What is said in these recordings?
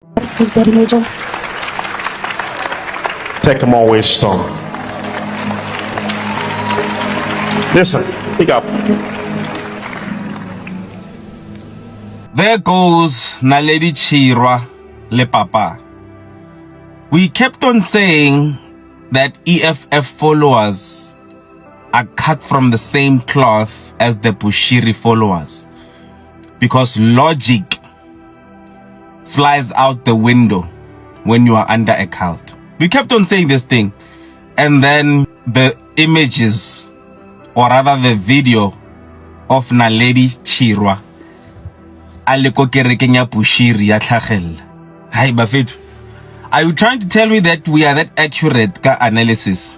Sleep, Daddy Major. Take them always strong. Listen, pick up. There goes Naledi Chirwa le Papa. We kept on saying that EFF followers are cut from the same cloth as the Bushiri followers because logic flies out the window when you are under a cult. We kept on saying this thing, and then the images, or rather the video of Naledi Chirwa aleko kerekeng ya Bushiri ya tlhagella. Hi bafethu, are you trying to tell me that we are that accurate ka analysis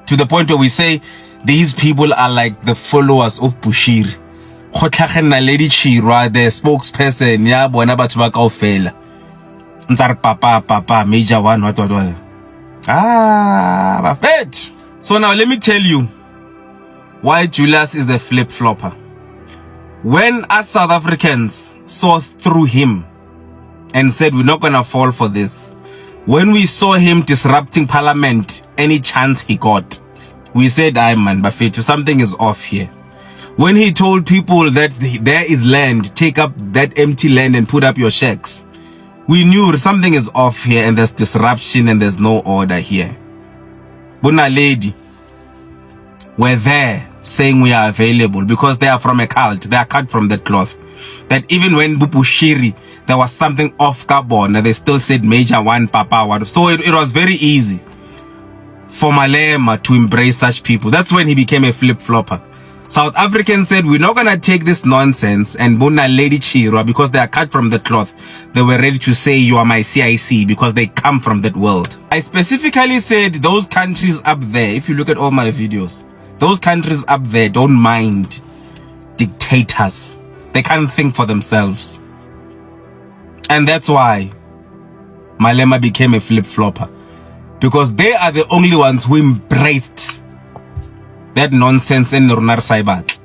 to the point where we say these people are like the followers of Bushiri? Go tlhagella Naledi Chirwa, the spokesperson ya bona batho ba kaofela, ntsa re papa major one what bafethu. So now let me tell you why Julius is a flip-flopper. When us South Africans saw through him and said we're not gonna fall for this, when we saw him disrupting parliament any chance he got, we said, "Aye man, bafethu, something is off here." When he told people that there is land, take up that empty land and put up your shacks, we knew something is off here and there's disruption and there's no order here. Naledi were there saying we are available because they are from a cult. They are cut from that cloth. That even when Bushiri, there was something off Gabon, they still said Major One, Papa One. So it was very easy for Malema to embrace such people. That's when he became a flip-flopper. South Africans said, we're not going to take this nonsense, and Naledi Chirwa, because they are cut from the cloth, they were ready to say you are my CIC because they come from that world. I specifically said those countries up there, if you look at all my videos, those countries up there don't mind dictators. They can't think for themselves. And that's why Malema became a flip-flopper, because they are the only ones who embraced that nonsense in Runar Saibat.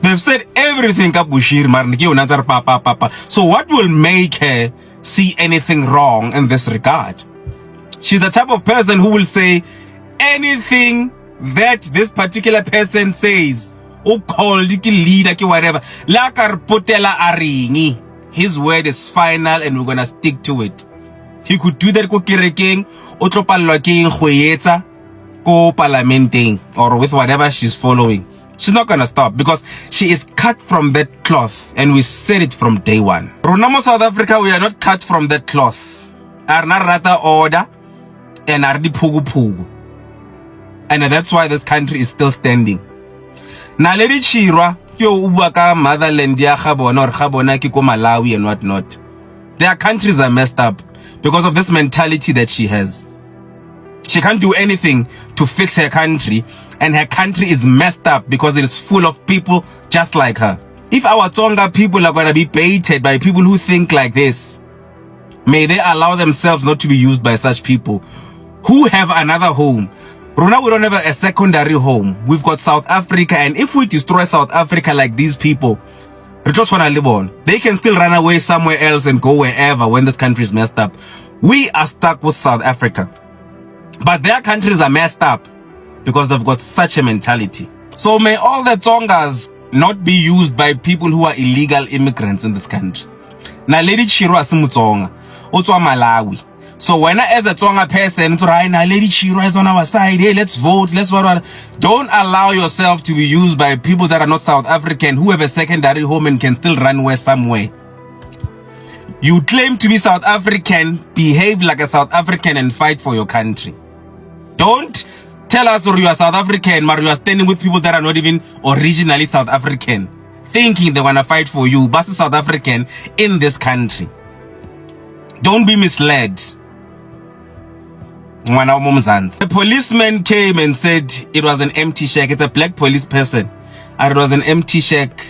They've said everything ka Bushiri, papa. So what will make her see anything wrong in this regard? She's the type of person who will say anything that this particular person says, called leader, whatever. His word is final and we're gonna stick to it. He could do that ko kerekeng, o tlo pallwa ke eng go etsa ko parlamenteng or with whatever she's following. She's not gonna stop because she is cut from that cloth, and we said it from day one. Ronamo South Africa, we are not cut from that cloth. Are not rata order and are di pugu. And that's why this country is still standing. Naledi Chirwa, yo ubaka motherland ya Gabona or Gabona ke ko Malawi and whatnot. Their countries are messed up because of this mentality that she has. She can't do anything to fix her country, and her country is messed up because it is full of people just like her. If our Tonga people are going to be baited by people who think like this, may they allow themselves not to be used by such people who have another home. Rona, we don't have a secondary home. We've got South Africa, and if we destroy South Africa like these people, they can still run away somewhere else and go wherever when this country is messed up. We are stuck with South Africa. But their countries are messed up because they've got such a mentality. So may all the Tongas not be used by people who are illegal immigrants in this country. Naledi Chirwa si Mutsonga, utswa Malawi. So when as a Tonga person, Naledi Chirwa is on our side, hey, let's vote, let's vote. Don't allow yourself to be used by people that are not South African, who have a secondary home and can still run away somewhere. You claim to be South African, behave like a South African and fight for your country. Don't tell us you are South African, but you are standing with people that are not even originally South African, thinking they want to fight for you, but South African in this country. Don't be misled. The policeman came and said it was an empty shack. It's a black police person. And it was an empty shack.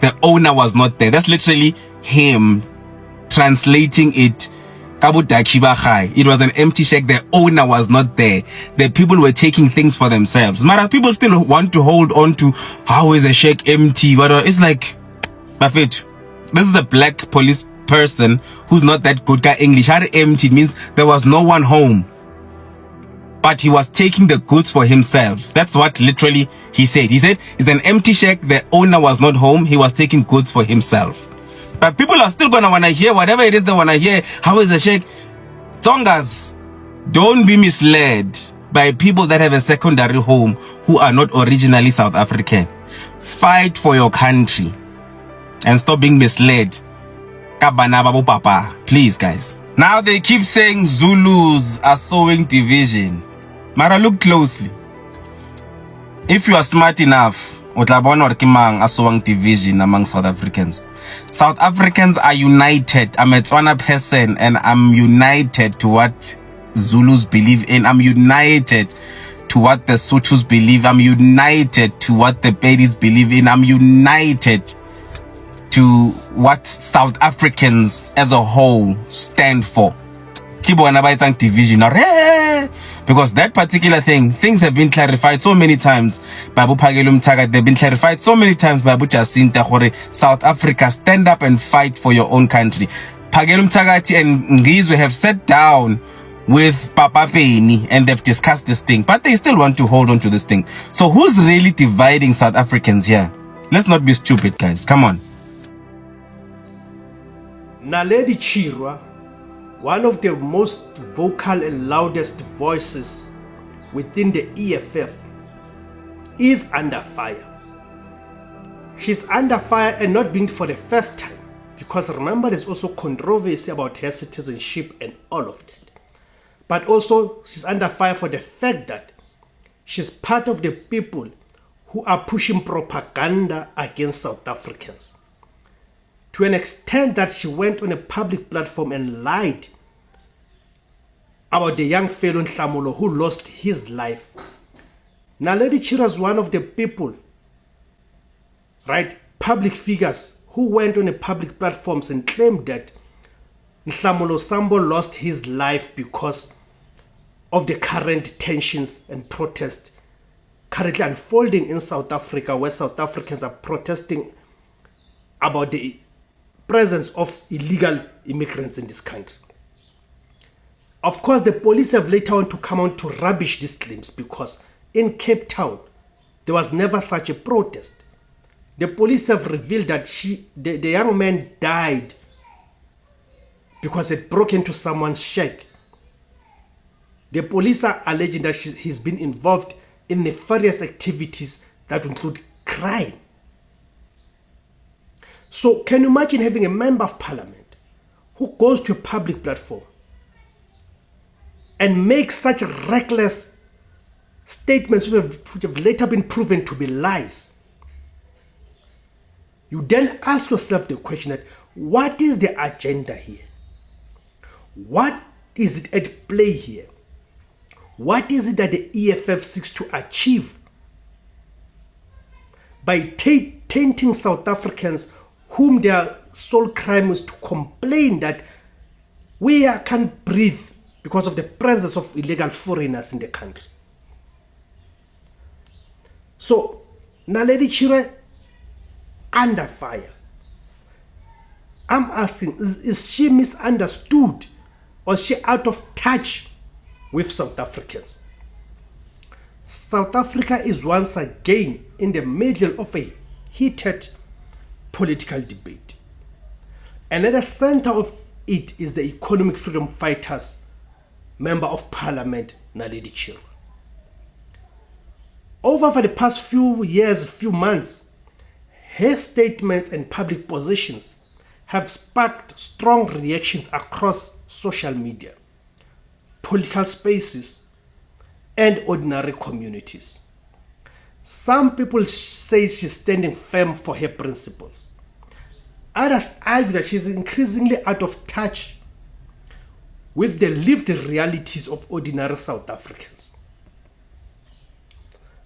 The owner was not there. That's literally him translating it. It was an empty shack. The owner was not there. The people were taking things for themselves. Mara, people still want to hold on to how is a shack empty. It's like, Buffett, this is a black police person who's not that good at English. How empty, it means there was no one home. But he was taking the goods for himself. That's what literally he said. He said, it's an empty shack. The owner was not home. He was taking goods for himself. But people are still going to want to hear whatever it is they want to hear. How is the shack? Tongas, don't be misled by people that have a secondary home who are not originally South African. Fight for your country and stop being misled. Kabana babu papa. Please, guys. Now they keep saying Zulus are sowing division. Mara, look closely. If you are smart enough, utlabona kimang are sowing division among South Africans. South Africans are united. I'm a Tswana person and I'm united to what Zulus believe in. I'm united to what the Sothos believe. I'm united to what the Pedis believe in. I'm united to what South Africans as a whole stand for. Division, because that particular things have been clarified so many times by Abu Phakelele Motshekga. They've been clarified so many times by Abu Jacinta Gore. South Africa, stand up and fight for your own country. Phakelele Motshekga and Ngizwe have sat down with Papa Penny and they've discussed this thing, but they still want to hold on to this thing. So who's really dividing South Africans here? Let's not be stupid, guys. Come on. Naledi Chirwa, one of the most vocal and loudest voices within the EFF, is under fire. She's under fire, and not being for the first time, because remember there's also controversy about her citizenship and all of that. But also she's under fire for the fact that she's part of the people who are pushing propaganda against South Africans, to an extent that she went on a public platform and lied about the young fellow Nhlamulo who lost his life. Naledi Chirwa is one of the people, right, public figures who went on a public platforms and claimed that Nhlamulo Sambo lost his life because of the current tensions and protests currently unfolding in South Africa, where South Africans are protesting about the presence of illegal immigrants in this country. Of course, the police have later on to come on to rubbish these claims, because in Cape Town, there was never such a protest. The police have revealed that the young man died because it broke into someone's shack. The police are alleging that he's been involved in nefarious activities that include crime. So can you imagine having a member of parliament who goes to a public platform and makes such reckless statements which have later been proven to be lies? You then ask yourself the question that, what is the agenda here? What is it at play here? What is it that the EFF seeks to achieve by tainting South Africans whom their sole crime is to complain that we can't breathe because of the presence of illegal foreigners in the country? So, Naledi Chirwa under fire. I'm asking, is she misunderstood, or is she out of touch with South Africans? South Africa is once again in the middle of a heated political debate. And at the center of it is the Economic Freedom Fighters Member of Parliament, Naledi Chirwa. For the past few months, her statements and public positions have sparked strong reactions across social media, political spaces, and ordinary communities. Some people say she's standing firm for her principles. Others argue that she's increasingly out of touch with the lived realities of ordinary South Africans.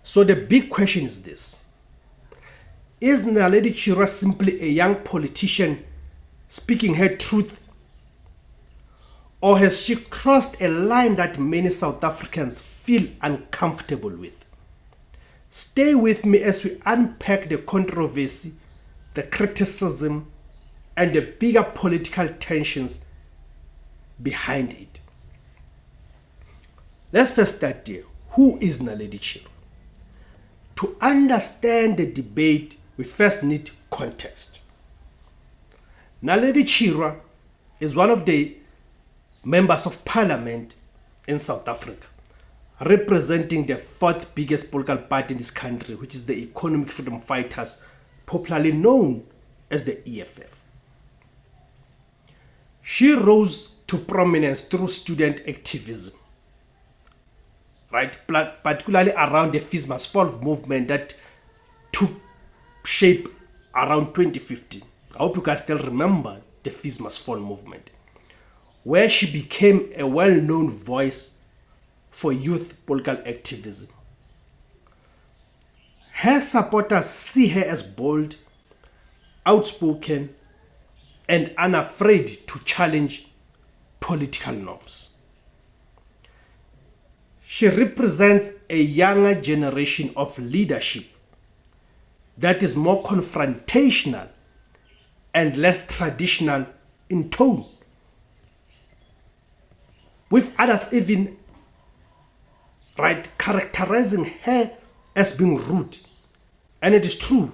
So the big question is this: is Naledi Chirwa simply a young politician speaking her truth, or has she crossed a line that many South Africans feel uncomfortable with? Stay with me as we unpack the controversy, the criticism, and the bigger political tensions behind it. Let's first start there. Who is Naledi Chirwa? To understand the debate, we first need context. Naledi Chirwa is one of the members of parliament in South Africa, representing the fourth biggest political party in this country, which is the Economic Freedom Fighters, popularly known as the EFF. She rose to prominence through student activism, right? Particularly around the Fees Must Fall movement that took shape around 2015. I hope you guys still remember the Fees Must Fall movement, where she became a well-known voice for youth political activism. Her supporters see her as bold, outspoken, and unafraid to challenge political norms. She represents a younger generation of leadership that is more confrontational and less traditional in tone, with others even characterizing her as being rude. And it is true,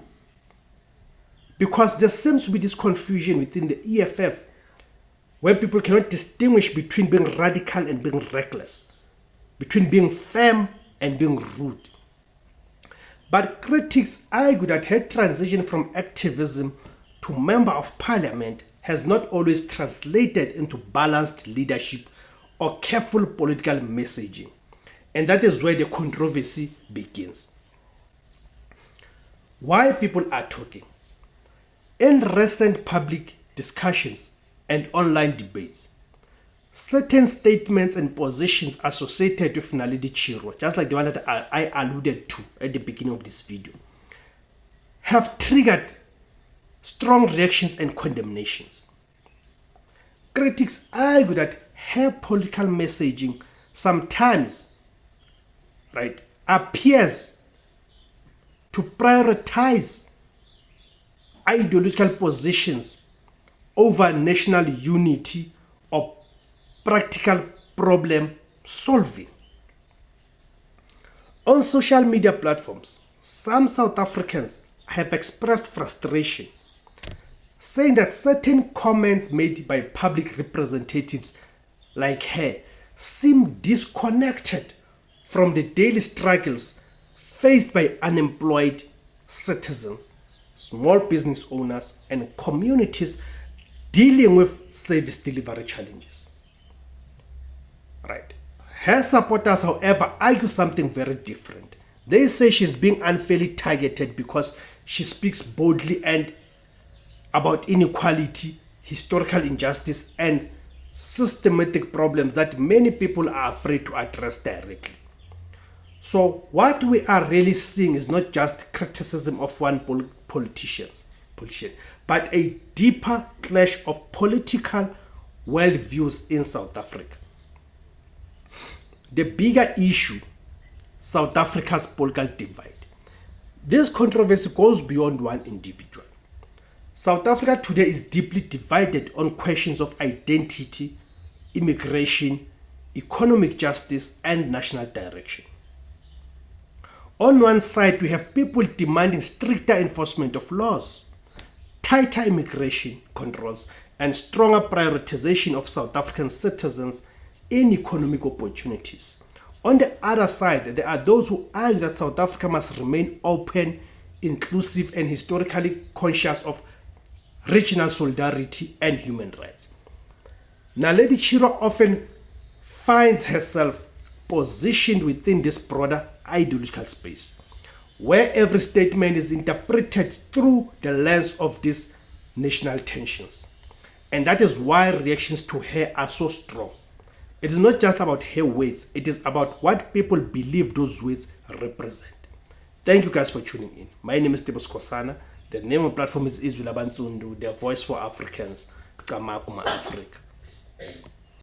because there seems to be this confusion within the EFF where people cannot distinguish between being radical and being reckless, between being firm and being rude. But critics argue that her transition from activism to member of parliament has not always translated into balanced leadership or careful political messaging. And that is where the controversy begins. Why people are talking. In recent public discussions and online debates, certain statements and positions associated with Naledi Chirwa, just like the one that I alluded to at the beginning of this video, have triggered strong reactions and condemnations. Critics argue that her political messaging sometimes appears to prioritize ideological positions over national unity or practical problem solving. On social media platforms, some South Africans have expressed frustration, saying that certain comments made by public representatives like her seem disconnected from the daily struggles faced by unemployed citizens, small business owners, and communities dealing with service delivery challenges. Her supporters, however, argue something very different. They say she's being unfairly targeted because she speaks boldly and about inequality, historical injustice, and systematic problems that many people are afraid to address directly. So what we are really seeing is not just criticism of one politician, but a deeper clash of political worldviews in South Africa. The bigger issue, South Africa's political divide. This controversy goes beyond one individual. South Africa today is deeply divided on questions of identity, immigration, economic justice, and national direction. On one side, we have people demanding stricter enforcement of laws, tighter immigration controls, and stronger prioritization of South African citizens in economic opportunities. On the other side, there are those who argue that South Africa must remain open, inclusive, and historically conscious of regional solidarity and human rights. Naledi Chirwa often finds herself positioned within this broader ideological space, where every statement is interpreted through the lens of these national tensions. And that is why reactions to her are so strong. It is not just about her words, it is about what people believe those words represent. Thank you guys for tuning in. My name is Tebo Skosana. The name of the platform is Izwi Labansundu, the voice for Africans, Kamakuma Africa.